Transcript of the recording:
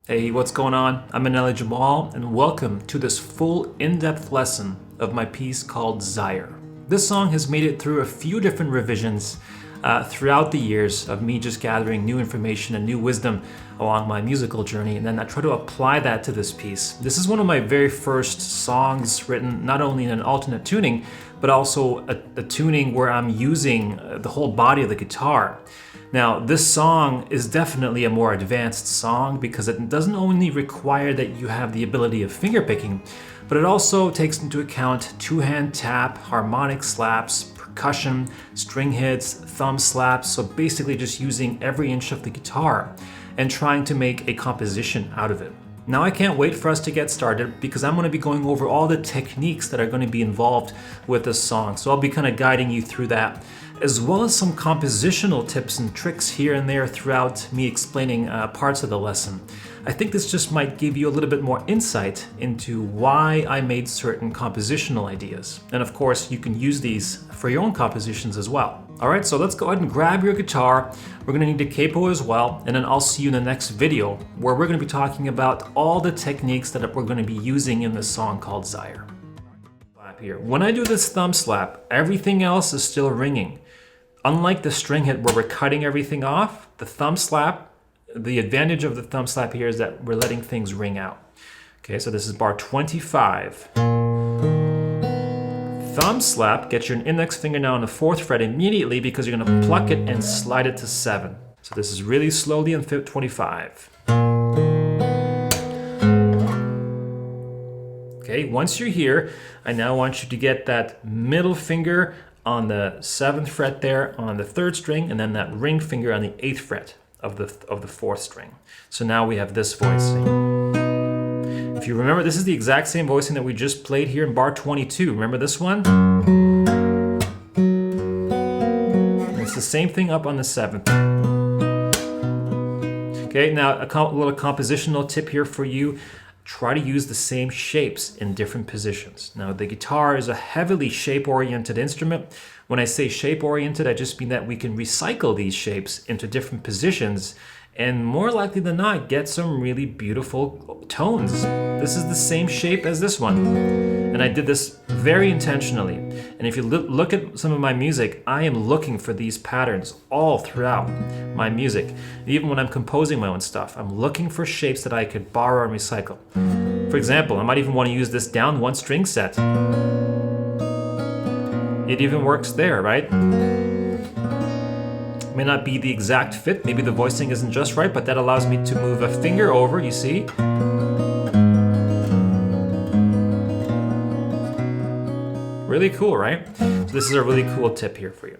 Hey, what's going on? I'm Maneli Jamal, and welcome to this full in-depth lesson of my piece called Ziur. This song has made it through a few different revisions throughout the years of me just gathering new information and new wisdom along my musical journey, and then I try to apply that to this piece. This is one of my very first songs written not only in an alternate tuning, but also a tuning where I'm using the whole body of the guitar. Now, this song is definitely a more advanced song because it doesn't only require that you have the ability of fingerpicking, but it also takes into account two-hand tap, harmonic slaps, percussion, string hits, thumb slaps, so basically just using every inch of the guitar and trying to make a composition out of it. Now I can't wait for us to get started because I'm going to be going over all the techniques that are going to be involved with this song. So I'll be kind of guiding you through that, as well as some compositional tips and tricks here and there throughout me explaining parts of the lesson. I think this just might give you a little bit more insight into why I made certain compositional ideas. And of course, you can use these for your own compositions as well. All right, so let's go ahead and grab your guitar. We're gonna need a capo as well, and then I'll see you in the next video where we're gonna be talking about all the techniques that we're gonna be using in this song called Ziur. Here. When I do this thumb slap, everything else is still ringing. Unlike the string hit where we're cutting everything off, the thumb slap, the advantage of the thumb slap here is that we're letting things ring out. Okay, so this is bar 25. Thumb slap, get your index finger now on the 4th fret immediately because you're gonna pluck it and slide it to 7. So this is really slowly on 25. Okay, once you're here, I now want you to get that middle finger on the 7th fret there on the 3rd string, and then that ring finger on the 8th fret of the 4th string. So now we have this voicing. If you remember, this is the exact same voicing that we just played here in bar 22. Remember this one? And it's the same thing up on the 7th. Okay, now a little compositional tip here for you. Try to use the same shapes in different positions. Now, the guitar is a heavily shape-oriented instrument. When I say shape-oriented, I just mean that we can recycle these shapes into different positions and more likely than not, get some really beautiful tones. This is the same shape as this one. And I did this very intentionally. And if you look at some of my music, I am looking for these patterns all throughout my music. Even when I'm composing my own stuff, I'm looking for shapes that I could borrow and recycle. For example, I might even want to use this down one string set. It even works there, right? May not be the exact fit, maybe the voicing isn't just right, but that allows me to move a finger over, you see? Really cool, right? So this is a really cool tip here for you.